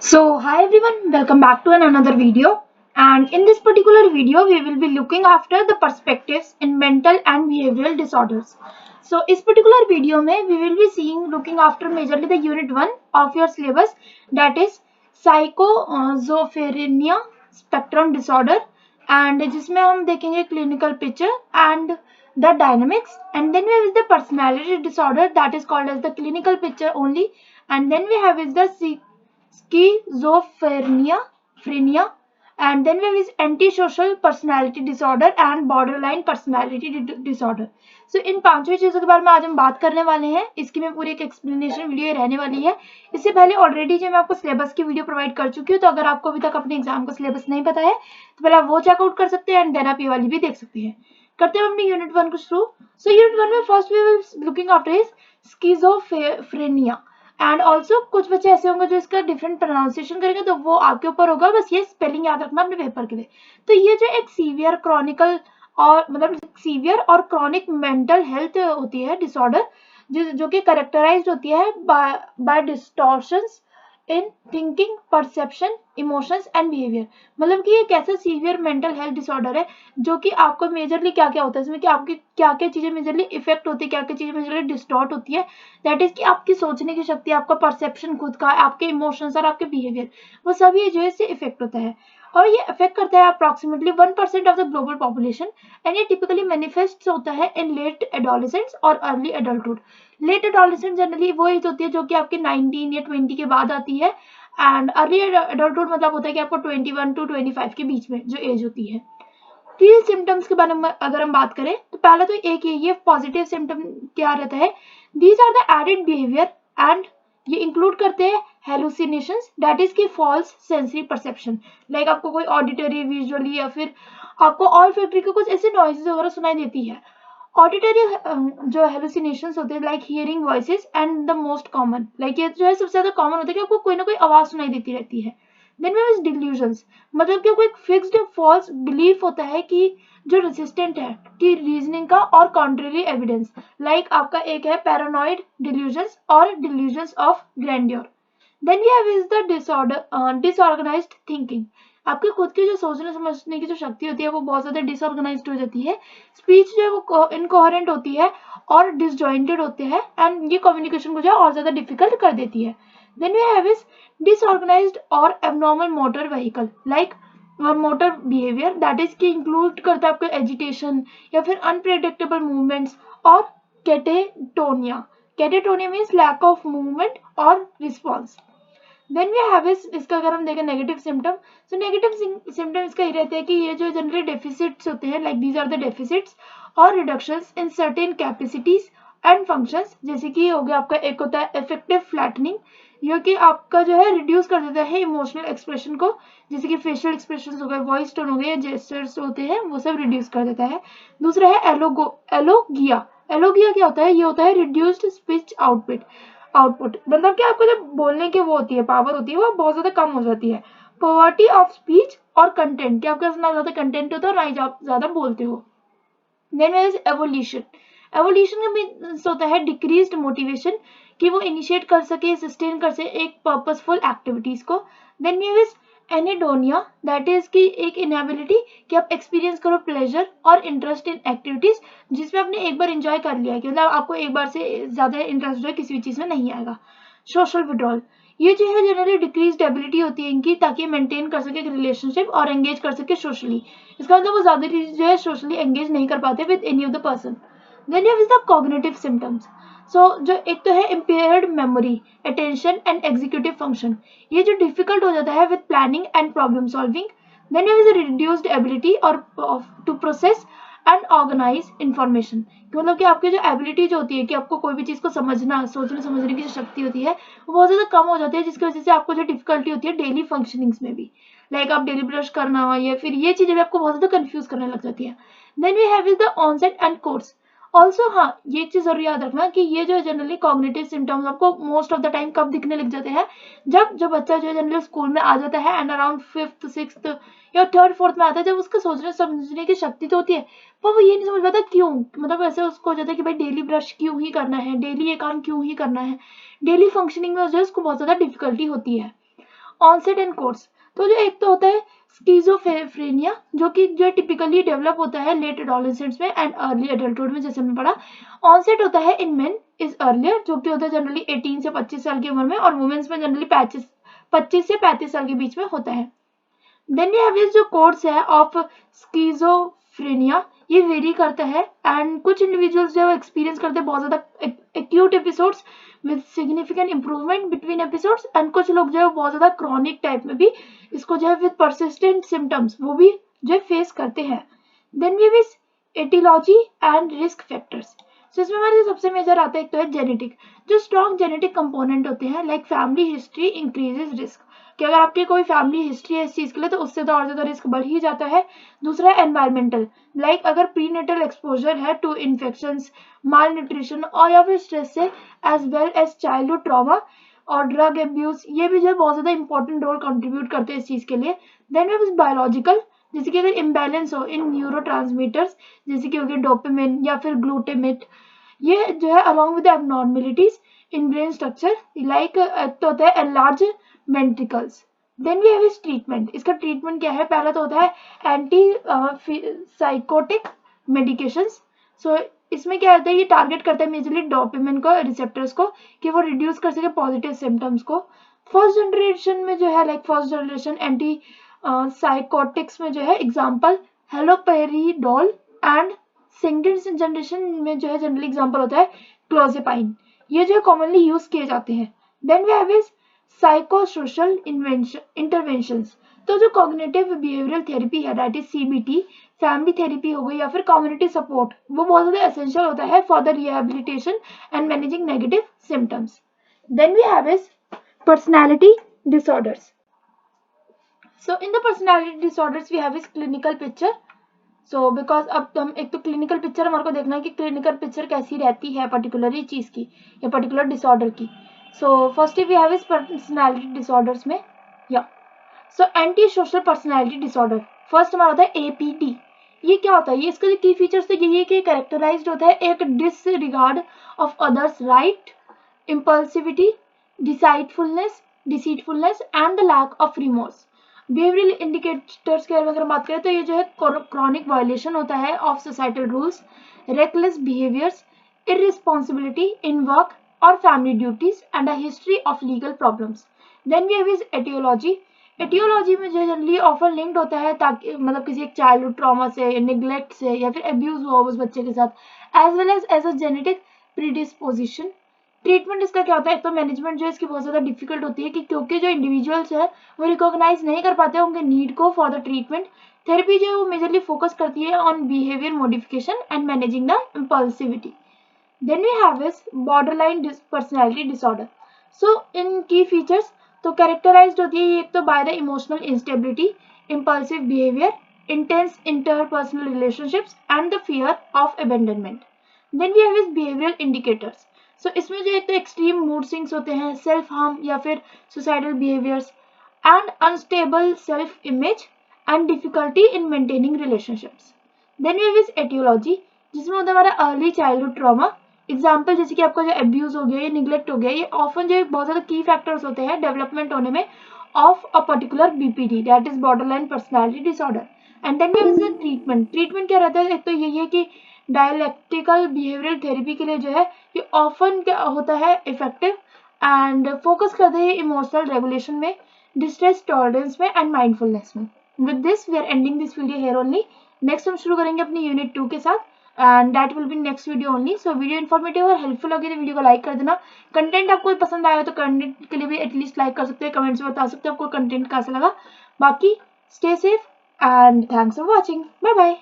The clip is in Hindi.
So hi everyone, welcome back to another video, and in this particular video we will be looking after the perspectives in mental and behavioral disorders. So इस particular video में we will be seeing looking after majorly the unit 1 of your syllabus, that is schizophrenia spectrum disorder, and जिसमें हम देखेंगे clinical picture and the dynamics, and then we have the personality disorder that is called as the clinical picture only, and then we have is the schizophrenia, phrenia, and then we have is antisocial personality disorder and borderline personality disorder. So इन पांचवी चीजों के बारे में आज हम बात करने वाले हैं. इसकी मैं पूरी एक एक्सप्लेनेशन वीडियो रहने वाली है. इससे पहले ऑलरेडी जो मैं आपको सिलेबस की वीडियो प्रोवाइड कर चुकी हूँ, तो अगर आपको अभी तक अपने एग्जाम का सिलेबस नहीं पता है तो पहले आप वो चेकआउट कर सकते हैं एंड देन आप ये वाली भी देख सकते हैं. करते हैं अपनी यूनिट 1 को शुरू. सो यूनिट 1 में first we will looking after is schizophrenia, and also कुछ बच्चे ऐसे होंगे जो इसका डिफरेंट प्रोनाउंसिएशन करेंगे, तो वो आपके ऊपर होगा. बस ये स्पेलिंग याद रखना अपने पेपर के लिए. तो ये जो एक सीवियर क्रॉनिकल और मतलब सीवियर और क्रॉनिक मेंटल हेल्थ होती है डिसऑर्डर, जो कि करेक्टराइज्ड होती है by distortions in thinking, perception, emotions and behaviour. मतलब कि एक ऐसा सीवियर मेंटल हेल्थ डिसऑर्डर है जो कि आपको मेजरली क्या क्या होता है इसमें, कि आपकी क्या क्या चीजें मेजरली इफेक्ट होती है, क्या क्या चीजें मेजरली डिस्टॉर्ट होती है. दैट इज कि आपकी सोचने की शक्ति, आपका परसेप्शन खुद का, आपके इमोशंस और आपके बिहेवियर, वो सब ये जो है इससे इफेक्ट होता है. और ये इफेक्ट करता है approximately 1% of the global population, and ये टिपिकली मैनिफेस्ट होता है इन लेट एडोलेसेंस और early adulthood. Late adolescence generally वो एज होती है जो कि आपके 19 या 20 के बाद आती है, एंड अर्ली एडल्टहुड मतलब होता है कि आपको 21 टू 25 के बीच में जो एज होती है. तो ये सिम्टम्स के बारे में अगर हम बात करें तो पहला तो एक ये पॉजिटिव सिम्टम क्या रहता है. These are the added behaviour, and ये इंक्लूड करते हैं हेलुसिनेशंस, दैट इज की फॉल्स सेंसरी परसेप्शन. लाइक आपको कोई ऑडिटरी, विजुअली या फिर आपको ऑल्फैक्टरी के कुछ ऐसे नॉइजेस वगैरह सुनाई देती है. ऑडिटरी जो हेलुसिनेशंस होते हैं like hearing voices, and the most common like ये जो है सबसे ज्यादा कॉमन होता है कि आपको कोई ना कोई आवाज सुनाई देती रहती है. देन वी हैव डिल्यूजन्स, मतलब कि आपको एक फिक्स्ड फॉल्स बिलीफ होता है कि जो रेसिस्टेंट है कि रीजनिंग का और कॉन्ट्रेरी एविडेंस. लाइक आपका एक है पैरानॉइड डिल्यूजन्स और delusions of grandeur. Then we have is the disorganised thinking. आपके खुद की जो सोचने समझने की जो शक्ति होती है वो बहुत ज्यादा डिसऑर्गेनाइज्ड हो जाती है. स्पीच जो है वो इनकोहेरेंट होती है और डिसजॉइंटेड होते हैं, एंड ये कम्युनिकेशन को जो है और ज्यादा डिफिकल्ट कर देती है. Then we have is disorganised और abnormal motor vehicle, like motor behaviour, that is की इंक्लूड करता है आपको एजिटेशन या फिर अनप्रेडिक्टेबल मूवमेंट्स और catatonia. Catatonia means lack of movement और रिस्पॉन्स. देन वी हैव इसका अगर हम देखें नेगेटिव सिम्टम, तो नेगेटिव सिम्टम इसका ये रहता है कि ये जो जनरली डेफिसिट्स होते हैं, like these are the deficits और reductions in certain capacities and functions. जैसे कि हो गया आपका एक होता है इफेक्टिव फ्लैटनिंग, ये कि आपका जो है रिड्यूस कर देता है इमोशनल एक्सप्रेशन को, जैसे कि फेशियल एक्सप्रेशन हो गए, वॉइस टोन हो गए, जेस्चर्स होते हैं, वो सब रिड्यूस कर देता है. दूसरा है एलोगिया. एलोगिया क्या होता है, ये होता है रिड्यूस्ड स्पीच आउटपुट, मतलब कि आपको जब बोलने की वो होती है, पावर होती है, वो बहुत ज्यादा कम हो जाती है. पॉवर्टी ऑफ स्पीच और कंटेंट, कि आपके पास ना ज्यादा कंटेंट होता है और ना ही ज्यादा बोलते हो. Then is avolition. एवोल्यूशन का मीन्स होता है डिक्रीज्ड मोटिवेशन, कि वो इनिशिएट कर सके, सस्टेन कर सके एक पर्पसफुल एक्टिविटीज को. देन इज एनेडोनिया, दैट इज की एक इनएबिलिटी कि आप एक्सपीरियंस करो प्लेजर और इंटरेस्ट इन एक्टिविटीज जिसमें आपने एक बार एंजॉय कर लिया है, कि मतलब आपको एक बार से ज्यादा इंटरेस्ट जो है किसी भी चीज में नहीं आएगा. सोशल विड्रॉल, ये जो है जनरली डिक्रीज्ड एबिलिटी होती है इनकी, ताकि मेंटेन कर सके रिलेशनशिप और एंगेज कर सके सोशली. इसका मतलब वो ज्यादा जो है सोशली एंगेज नहीं कर पाते with any of the person. Then you have the cognitive symptoms. So जो एक तो है impaired memory, attention and executive function, ये जो डिफिकल्ट हो जाता है with planning and problem solving. Then you have the reduced ability और to process and organise information, मतलब कि आपकी जो एबिलिटी जो होती है कि आपको कोई भी चीज को समझना, सोचने समझने की जो शक्ति होती है वो बहुत ज्यादा कम हो जाती है, जिसकी वजह से आपको जो डिफिकल्टी होती है डेली फंक्शनिंग्स में भी, लाइक आप डेली ब्रश करना या फिर ये चीजें भी आपको बहुत ज्यादा कंफ्यूज करने लग जाती है. Then we have is the onset and course. Also हाँ, ये चीज जरूर याद रखना कि ये जो जनरली कॉग्निटिव सिम्टम्स आपको मोस्ट ऑफ द टाइम कब दिखने लग जाते हैं, जब जो बच्चा जो है जनरली स्कूल में आ जाता है एंड अराउंड 5th 6th या 3rd 4th में आता है, जब उसका सोचने समझने की शक्ति तो होती है पर वो ये नहीं समझ पाता क्यों, मतलब ऐसे उसको हो जाता है कि भाई डेली ब्रश क्यों ही करना है, डेली ये काम क्यों ही करना है, डेली फंक्शनिंग में जो है उसको बहुत ज्यादा डिफिकल्टी होती है. ऑनसेट एंड कोर्स, तो जो एक तो होता है स्किज़ोफ्रेनिया जो कि जो टिपिकली डेवलप होता है लेट एडोलेसेंट्स में एंड अर्ली एडल्टहुड में, जैसे हमने पढ़ा। ऑनसेट होता है इन मेन इज अर्लियर, जो कि होता है जनरली 18 से 25 साल की उम्र में, और वुमेन्स में जनरली 25 से 35 साल के बीच में होता है। देन वी हैव जो कोर्स है ऑफ स्किज़ोफ्रेनिया, ये वेरी करता है एंड कुछ इंडिविजुअल्स जो एक्सपीरियंस करते हैं बहुत ज़्यादा acute episodes with significant improvement between episodes, and कुछ लोग जो है बहुत ज़्यादा क्रॉनिक टाइप में भी इसको जो है विद परसिस्टेंट सिम्टम्स वो भी जो है फेस करते हैं। Then we have aetiology and risk factors. So इसमें हमारे सबसे मेजर आता है एक तो है जेनेटिक, जो स्ट्रॉन्ग जेनेटिक कंपोनेंट होते हैं like family history increases risk, कि अगर आपकी कोई फैमिली हिस्ट्री है इस चीज़ के लिए तो उससे तो और ज़्यादा रिस्क बढ़ ही जाता है। दूसरा है एनवायरमेंटल, लाइक अगर प्रीनेटल एक्सपोजर है टू इन्फेक्शंस, माल न्यूट्रिशन और या फिर स्ट्रेस से, as well as childhood trauma और ड्रग एब्यूज, ये भी जो है बहुत ज़्यादा इंपॉर्टेंट रोल कंट्रीब्यूट करते हैं इस चीज़ के लिए। देन वे बायोलॉजिकल, जैसे कि अगर इम्बैलेंस हो इन न्यूरोट्रांसमीटर्स जैसे कि हो गया डोपामिन या फिर ग्लूटामेट, ये जो है along with abnormalities in brain structure like तो होता है enlarge ventricles. Then we have is treatment, इसका ट्रीटमेंट क्या है, पहला तो होता है एंटी साइकोटिक मेडिकेशंस। सो इसमें क्या होता है, ये टारगेट करता है मेजरली डोपामिन को रिसेप्टर्स को कि वो रिड्यूस कर सके पॉजिटिव सिम्टम्स को। फर्स्ट जनरेशन में जो है like first generation anti psychotics में जो है example haloperidol and second generation में जो है जनरली एग्जांपल होता है क्लोजेपाइन, ये जो है कॉमनली यूज किए जाते हैं। Then we have is psychosocial interventions, तो जो कॉग्निटिव बिहेवियरल थेरेपी है that is CBT, family therapy हो गई या फिर कम्युनिटी सपोर्ट, वो बहुत ज़्यादा एसेंशियल होता है for the rehabilitation and managing negative symptoms. Then we have is personality disorders. So in the personality disorders we have is clinical picture. So because अब हम एक तो क्लिनिकल पिक्चर हमारे को देखना है कि क्लिनिकल पिक्चर कैसी रहती है पर्टिकुलर चीज़ की या पर्टिकुलर डिसऑर्डर की। So first we have is personality disorders में या so antisocial personality disorder, first हमारा होता है एपीटी। ये क्या होता है, ये इसका जो की फीचर्स है यही है कि कैरेक्टराइज्ड होता है एक disregard of others right, impulsivity, deceitfulness and the lack of remorse। Behavioural indicators के बारे में अगर बात करें तो ये जो है क्रॉनिक वायलेशन होता है of societal rules, reckless behaviours, irresponsibility in work और family duties and a history of legal problems. Then we have is aetiology. Aetiology में जो जनरली ऑफर लिंक्ड होता है ताकि मतलब किसी एक चाइल्डहुड ट्रॉमा से, निग्लेक्ट से या फिर अब्यूज हुआ उस बच्चे के साथ, as well as a genetic predisposition. Treatment इसका क्या होता है, एक तो मैनेजमेंट जो है इसकी बहुत ज़्यादा डिफिकल्ट होती है कि क्योंकि जो इंडिविजुअल्स है वो रिकॉग्नाइज नहीं कर पाते हैं उनके नीड को फॉर द ट्रीटमेंट। थेरेपी जो है वो मेजरली फोकस करती है on behaviour modification and managing the impulsivity. Then we have is borderline personality disorder. So इन की फीचर्स तो कैरेक्टराइज्ड होती है एक तो by the emotional instability, impulsive behaviour, intense interpersonal relationships and the fear of abandonment. Then we have is behavioural indicators. So इसमें जो एक तो एक्सट्रीम मूड स्विंग्स होते हैं, सेल्फ हार्म या फिर suicidal behaviours and unstable self image and difficulty in maintaining relationships. Then we have is aetiology, जिसमें होता है हमारा अर्ली चाइल्डहुड ट्रॉमा, एग्जाम्पल जैसे कि आपका जो अब्यूज हो गया या निग्लेक्ट हो गया, ये ऑफन जो बहुत ज़्यादा की फैक्टर्स होते हैं डेवलपमेंट होने में of a particular BPD that is borderline personality disorder. And then we have treatment. Treatment क्या रहता है, एक तो यही है कि डायलेक्टिकल बिहेवियरल थेरेपी के लिए जो है ये ऑफन क्या होता है इफेक्टिव एंड फोकस करते हैं इमोशनल रेगुलेशन में, डिस्ट्रेस टॉलरेंस में एंड माइंडफुलनेस में। With this we are ending this video here only. Next हम शुरू करेंगे अपनी यूनिट 2 के साथ and that will be next video only. So video informative और हेल्पफुल लगी तो वीडियो को लाइक कर देना। कंटेंट आपको पसंद आया तो कंटेंट के लिए भी एटलीस्ट लाइक कर सकते हैं, कमेंट्स में बता सकते हैं आपको कंटेंट कैसा लगा। बाकी stay safe and thanks for watching, bye bye.